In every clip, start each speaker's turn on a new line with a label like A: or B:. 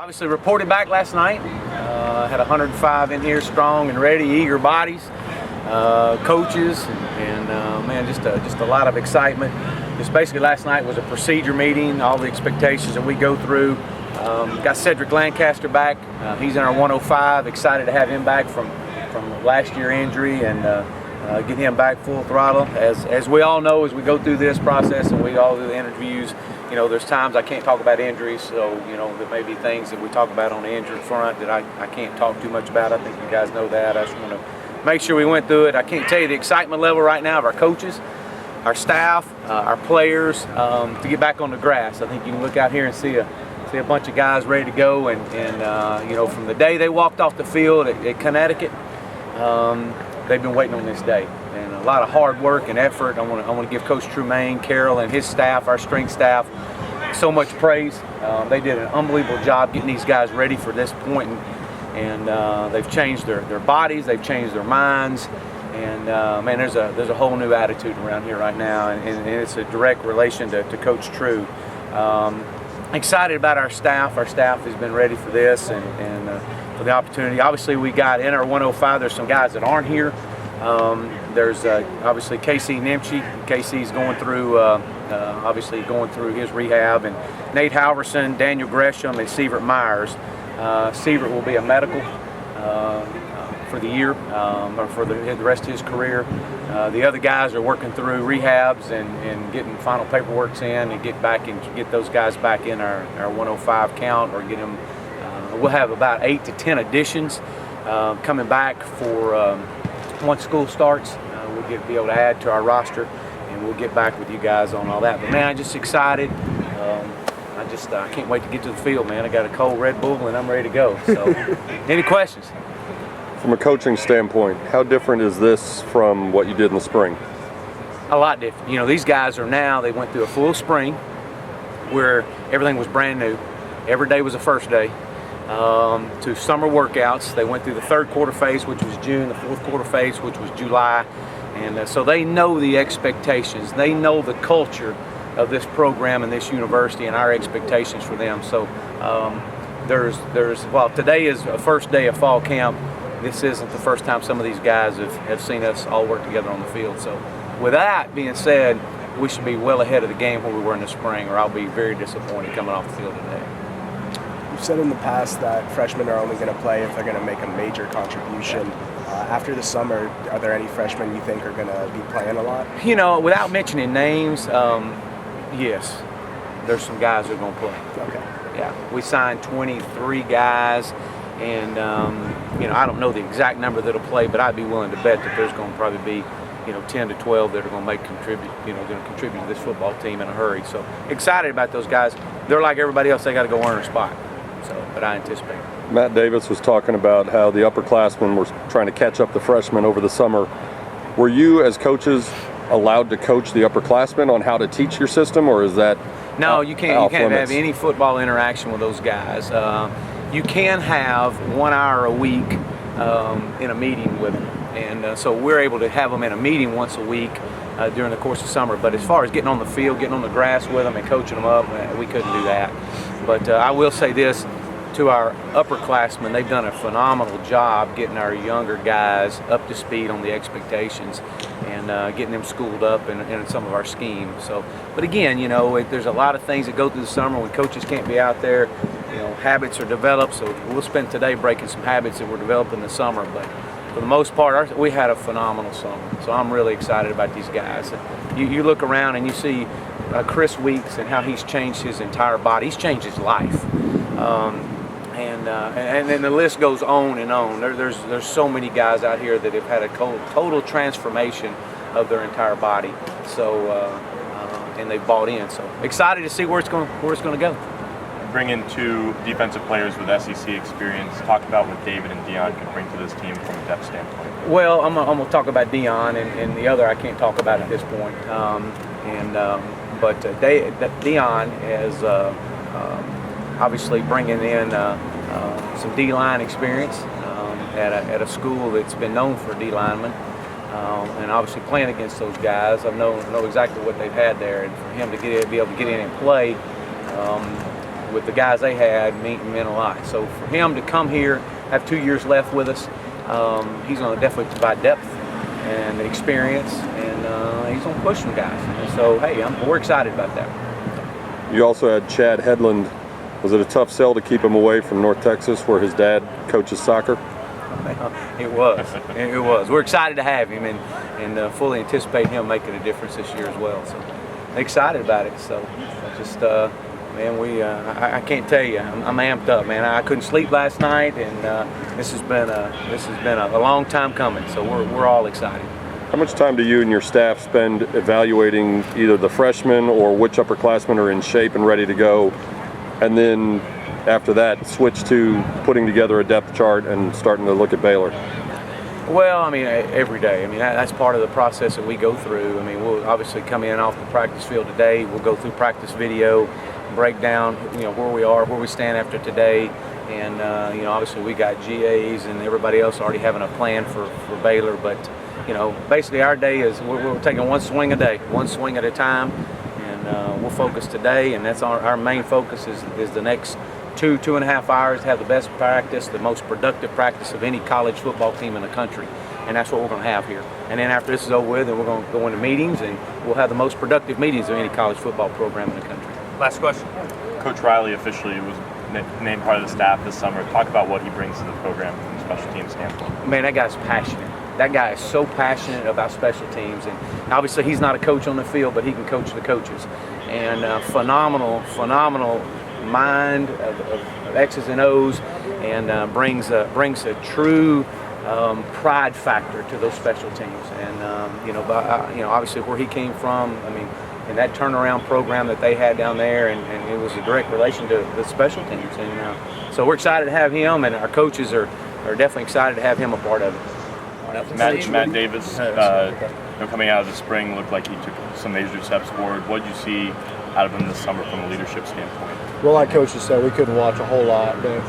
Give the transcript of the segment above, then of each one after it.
A: Obviously reported back last night. Had 105 in here, strong and ready, eager bodies, coaches, and man, just a lot of excitement. Just basically last night was a procedure meeting, all the expectations that we go through. Got Cedric Lancaster back. He's in our 105. Excited to have him back from last year injury and get him back full throttle. As we all know, as we go through this process and we all do the interviews, you know, there's times I can't talk about injuries, so, you know, there may be things that we talk about on the injured front that I can't talk too much about. I think you guys know that. I just want to make sure we went through it. I can't tell you the excitement level right now of our coaches, our staff, our players to get back on the grass. I think you can look out here and see a bunch of guys ready to go, and you know, from the day they walked off the field at Connecticut, they've been waiting on this day, and a lot of hard work and effort. I want to give Coach Tremaine, Carroll, and his staff, our strength staff, so much praise. They did an unbelievable job getting these guys ready for this point, and they've changed their bodies, they've changed their minds, and man, there's a whole new attitude around here right now, and it's a direct relation to Coach True. Excited about our staff. Our staff has been ready for this and for the opportunity. Obviously, we got in our 105. There's some guys that aren't here. There's obviously Casey Nimchi. Casey's going through obviously going through his rehab, and Nate Halverson, Daniel Gresham, and Sievert Myers. Sievert will be a medical for the year or for the rest of his career. The other guys are working through rehabs and getting final paperwork in and get those guys back in our 105 count, or get them. We'll have about 8 to 10 additions coming back for once school starts. We'll be able to add to our roster, and we'll get back with you guys on all that. But man, I'm just excited. I can't wait to get to the field, man. I got a cold Red Bull and I'm ready to go. So, any questions?
B: From a coaching standpoint, how different is this from what you did in the spring?
A: A lot different. You know, these guys they went through a full spring where everything was brand new. Every day was a first day. To summer workouts, they went through the third quarter phase, which was June, the fourth quarter phase, which was July. And so they know the expectations. They know the culture of this program and this university and our expectations for them. So well, today is a first day of fall camp. This isn't the first time some of these guys have seen us all work together on the field. So with that being said, we should be well ahead of the game where we were in the spring, or I'll be very disappointed coming off the field today.
C: You've said in the past that freshmen are only going to play if they're going to make a major contribution. After the summer, are there any freshmen you think are going to be playing a lot? You know,
A: without mentioning names, yes, there's some guys that are going to play.
C: Okay.
A: Yeah, we signed 23 guys. And, you know, I don't know the exact number that'll play, but I'd be willing to bet that there's going to probably be, you know, 10 to 12 that are going to contribute to this football team in a hurry. So excited about those guys. They're like everybody else. They got to go earn a spot. So, but I anticipate.
B: Matt Davis was talking about how the upperclassmen were trying to catch up the freshmen over the summer. Were you, as coaches, allowed to coach the upperclassmen on how to teach your system, or is that
A: No, you can't. You can't have any football interaction with those guys. You can have 1 hour a week in a meeting with them, and so we're able to have them in a meeting once a week during the course of summer. But as far as getting on the field, getting on the grass with them and coaching them up, we couldn't do that. But I will say this to our upperclassmen: they've done a phenomenal job getting our younger guys up to speed on the expectations and getting them schooled up in some of our schemes. So, but again, you know, there's a lot of things that go through the summer when coaches can't be out there. You know, habits are developed, so we'll spend today breaking some habits that were developed in the summer. But for the most part, we had a phenomenal summer. So I'm really excited about these guys. You look around and you see Chris Weeks and how he's changed his entire body. He's changed his life. And then the list goes on and on. There's so many guys out here that have had a total transformation of their entire body. So and they've bought in. So excited to see where it's going to go.
D: Bring in 2 defensive players with SEC experience. Talk about what David and Dion can bring to this team from a depth standpoint.
A: Well, I'm gonna talk about Dion, and the other I can't talk about at this point. But Dion is obviously bringing in some D-line experience at a school that's been known for D linemen, and obviously playing against those guys. I know exactly what they've had there, and for him to be able to get in and play. with the guys they had meant a lot. So for him to come here, have 2 years left with us, he's going to definitely provide depth and experience, and he's going to push some guys. And so, hey, we're excited about that.
B: You also had Chad Headland. Was it a tough sell to keep him away from North Texas, where his dad coaches soccer?
A: It was. It was. We're excited to have him, and fully anticipate him making a difference this year as well. So excited about it. So just man, I can't tell you. I'm amped up, man. I couldn't sleep last night, and this has been a long time coming. So we're all excited.
B: How much time do you and your staff spend evaluating either the freshmen or which upperclassmen are in shape and ready to go, and then after that switch to putting together a depth chart and starting to look at Baylor?
A: Well, I mean, every day. I mean, that's part of the process that we go through. I mean, we'll obviously come in off the practice field today. We'll go through practice video, break down, where we are, where we stand after today. And, obviously we got GAs and everybody else already having a plan for Baylor. But, basically our day is we're taking one swing a day, one swing at a time. And we'll focus today, and that's our main focus is the next 2.5 hours to have the best practice, the most productive practice of any college football team in the country. And that's what we're going to have here. And then after this is over with, then we're going to go into meetings, and we'll have the most productive meetings of any college football program in the country.
E: Last question.
D: Coach Riley officially was named part of the staff this summer. Talk about what he brings to the program from a special team standpoint.
A: Man, that guy's passionate. That guy is so passionate about special teams, and obviously he's not a coach on the field, but he can coach the coaches. And phenomenal mind of X's and O's, and brings a true pride factor to those special teams. And obviously where he came from, I mean, and that turnaround program that they had down there, and it was a direct relation to the special teams. And so we're excited to have him, and our coaches are definitely excited to have him a part of it.
D: Matt Davis, coming out of the spring, looked like he took some major steps forward. What did you see out of him this summer from a leadership standpoint?
F: Well, like Coach just said, we couldn't watch a whole lot, but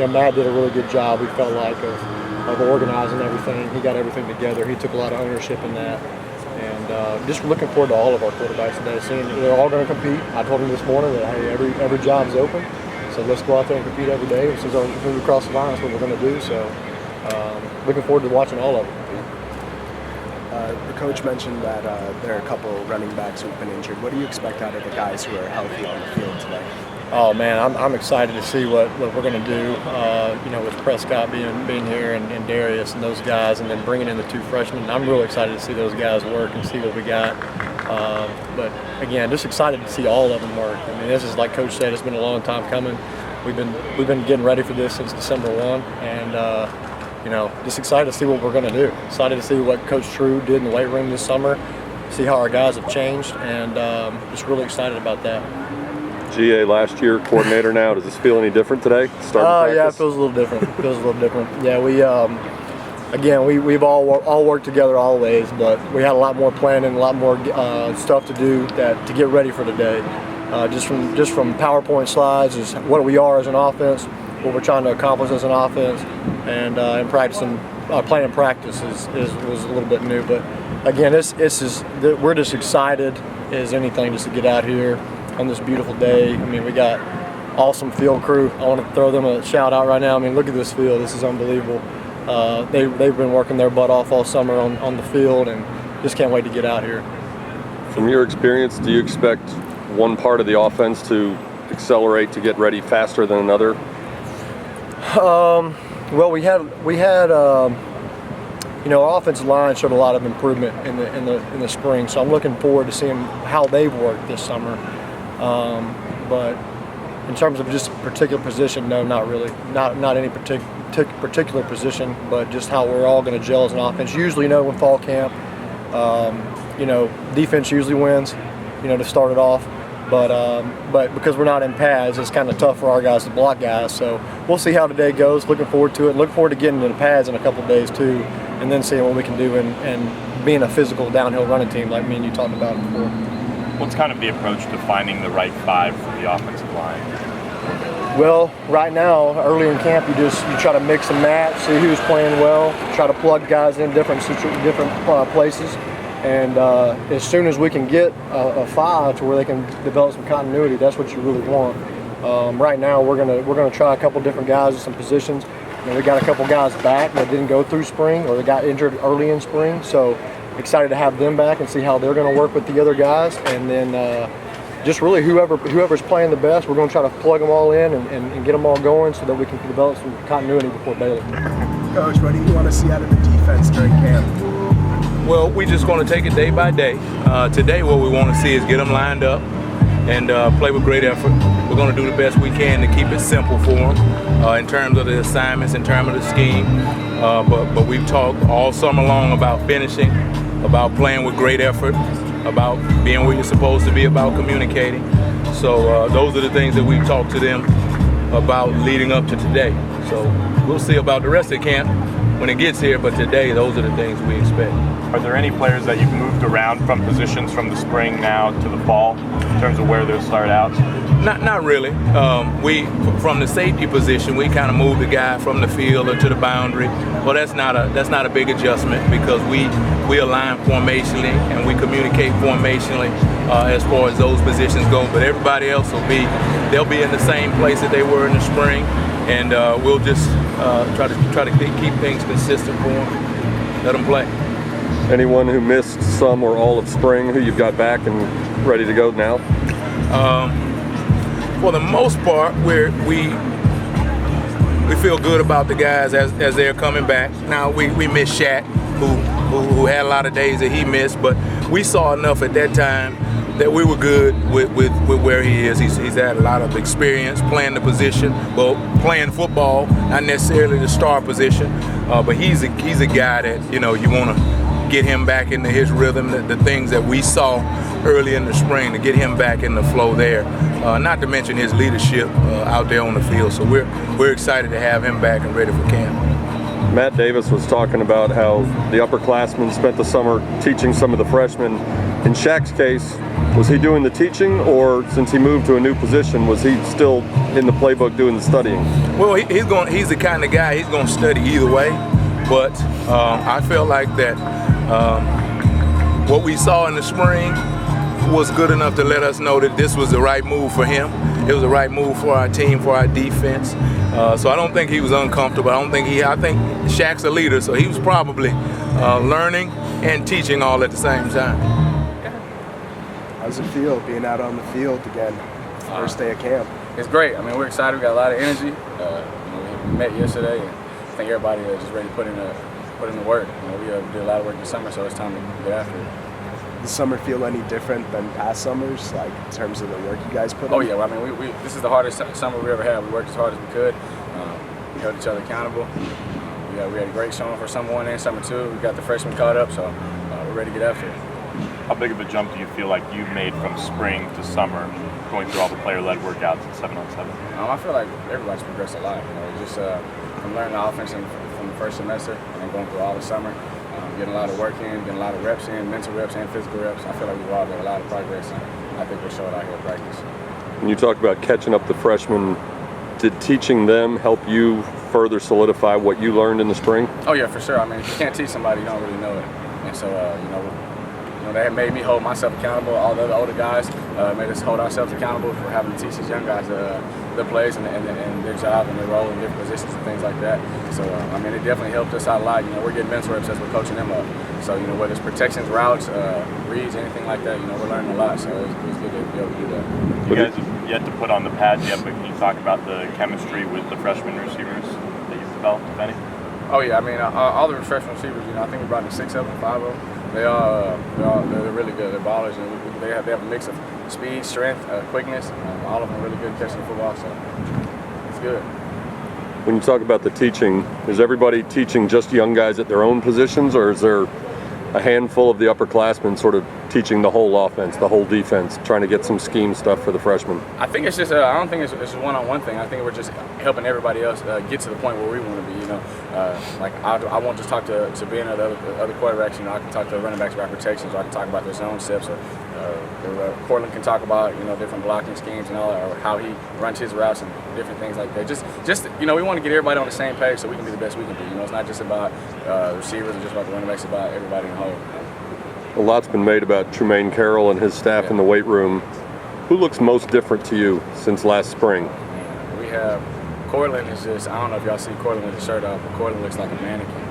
F: Matt did a really good job. We felt like of organizing everything. He got everything together. He took a lot of ownership in that, and just looking forward to all of our quarterbacks today. Seeing they're all going to compete. I told him this morning that hey, every job's open, so let's go out there and compete every day. As soon as we cross the line, that's what we're going to do. So looking forward to watching all of them.
C: The coach mentioned that there are a couple running backs who've been injured. What do you expect out of the guys who are healthy on the field today?
F: Oh man, I'm excited to see what we're going to do. With Prescott being here and Darius and those guys, and then bringing in the two freshmen. I'm really excited to see those guys work and see what we got. But again, just excited to see all of them work. I mean, this is like Coach said, it's been a long time coming. We've been getting ready for this since December 1, and just excited to see what we're going to do. Excited to see what Coach True did in the weight room this summer, see how our guys have changed, and just really excited about that.
B: GA last year, coordinator now. Does this feel any different today?
F: Yeah, it feels a little different. Yeah, we've all worked together always, but we had a lot more planning, a lot more stuff to do to get ready for today. Just from PowerPoint slides is what we are as an offense, what we're trying to accomplish as an offense, and practicing, playing in practice was a little bit new. But again, we're just excited as anything just to get out here on this beautiful day. I mean, we got awesome field crew. I want to throw them a shout out right now. I mean, look at this field. This is unbelievable. They've been working their butt off all summer on the field, and just can't wait to get out here.
B: From your experience, do you expect one part of the offense to accelerate to get ready faster than another?
F: Well, we had our offensive line showed a lot of improvement in the spring, so I'm looking forward to seeing how they've worked this summer. But in terms of just a particular position, no, not really. Not any particular position, but just how we're all going to gel as an offense. Usually, in fall camp, defense usually wins, to start it off. But because we're not in pads, it's kind of tough for our guys to block guys. So we'll see how today goes. Looking forward to it. Looking forward to getting into the pads in a couple of days too, and then seeing what we can do and being a physical downhill running team like me and you talked about before.
D: What's kind of the approach to finding the right five for the offensive line?
F: Well, right now, early in camp, you try to mix and match, see who's playing well, try to plug guys in different places. And as soon as we can get a five to where they can develop some continuity, that's what you really want. Right now, we're gonna try a couple different guys at some positions. We got a couple guys back that didn't go through spring or they got injured early in spring. So excited to have them back and see how they're going to work with the other guys. And then just really whoever's playing the best, we're going to try to plug them all in and get them all going so that we can develop some continuity before Baylor.
C: Coach, what do you want to see out of the defense during camp?
E: Well, we're just going to take it day by day. Today, what we want to see is get them lined up and play with great effort. We're going to do the best we can to keep it simple for them in terms of the assignments, in terms of the scheme. But we've talked all summer long about finishing, about playing with great effort, about being where you're supposed to be, about communicating. So those are the things that we've talked to them about leading up to today. So we'll see about the rest of the camp when it gets here, but today those are the things we expect.
D: Are there any players that you've moved around from positions from the spring now to the fall in terms of where they'll start out?
E: Not really. We from the safety position, we kind of moved the guy from the field or to the boundary. Well, that's not a big adjustment because we align formationally and we communicate formationally as far as those positions go. But everybody else they'll be in the same place that they were in the spring, and we'll just try to keep things consistent for them. Let them play.
B: Anyone who missed some or all of spring who you've got back and ready to go now?
E: For the most part, we feel good about the guys as they're coming back. Now we miss Shaq, who had a lot of days that he missed, but we saw enough at that time that we were good with where he is. He's had a lot of experience playing the position, well, playing football, not necessarily the star position, but he's a guy that you want to get him back into his rhythm, the things that we saw early in the spring, to get him back in the flow there. Not to mention his leadership out there on the field. So we're excited to have him back and ready for camp.
B: Matt Davis was talking about how the upperclassmen spent the summer teaching some of the freshmen. In Shaq's case, was he doing the teaching, or since he moved to a new position, was he still in the playbook doing the studying?
E: Well, he's the kind of guy, he's going to study either way. But I felt like that what we saw in the spring was good enough to let us know that this was the right move for him. It was the right move for our team, for our defense. So I don't think he was uncomfortable. I think Shaq's a leader, so he was probably learning and teaching all at the same time.
C: How's it feel being out on the field again? First day of camp.
A: It's great. I mean, we're excited. We got a lot of energy. We met yesterday, and I think everybody is just ready to put in the work. We did a lot of work this summer, so it's time to get after it.
C: Does summer feel any different than past summers, like in terms of the work you guys put in?
A: Oh yeah, well, I mean, this is the hardest summer we ever had. We worked as hard as we could. We held each other accountable. We had a great showing for summer 1 and summer 2. We got the freshmen caught up, so we're ready to get after it.
D: How big of a jump do you feel like you've made from spring to summer, going through all the player-led workouts at 7-on-7?
A: I feel like everybody's progressed a lot. Just from learning the offense from the first semester and then going through all the summer, getting a lot of work in, getting a lot of reps in, mental reps and physical reps. I feel like we've all made a lot of progress, and I think we're showing out here at practice.
B: When you talk about catching up the freshmen, did teaching them help you further solidify what you learned in the spring?
A: Oh yeah, for sure. I mean, if you can't teach somebody, you don't really know it. And so, they made me hold myself accountable. All the other older guys made us hold ourselves accountable for having to teach these young guys their plays and their job and their role in different positions and things like that. So, it definitely helped us out a lot. We're getting mental reps as we're coaching them up. So, whether it's protections, routes, reads, anything like that, we're learning a lot. So it was good to be able to do that.
D: You guys have yet to put on the pads yet, but can you talk about the chemistry with the freshman receivers that you've developed, if any?
A: Oh yeah, all the freshman receivers, I think we brought in 6 of them, 5 of them. They're really good. They're ballers, and they have a mix of speed, strength, quickness. All of them are really good at catching the football, so it's good.
B: When you talk about the teaching, is everybody teaching just young guys at their own positions, or is there a handful of the upperclassmen sort of teaching the whole offense, the whole defense, trying to get some scheme stuff for the freshmen?
A: I think it's just I don't think it's a one-on-one thing. I think we're just helping everybody else get to the point where we want to be. I won't just talk to Ben or the other quarterbacks. I can talk to the running backs about protections, or I can talk about their zone steps, or Cortland can talk about different blocking schemes and all, or how he runs his routes and different things like that. Just we want to get everybody on the same page so we can be the best we can be. It's not just about receivers or just about the running backs. It's about everybody in the whole.
B: A lot's been made about Trumaine Carroll and his staff in the weight room. Who looks most different to you since last spring?
G: We have Cortland is just, I don't know if y'all see Cortland with his shirt off, but Cortland looks like a mannequin.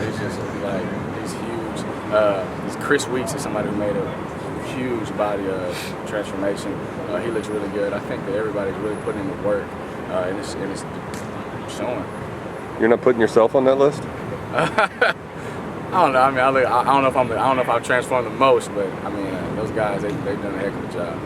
G: He's just like, he's huge. Chris Weeks is somebody who made a huge body transformation. He looks really good. I think that everybody's really putting in the work, and it's showing.
B: You're not putting yourself on that list?
G: I don't know. I mean, I don't know if I've transformed the most, but I mean, those guys, they've done a heck of a job.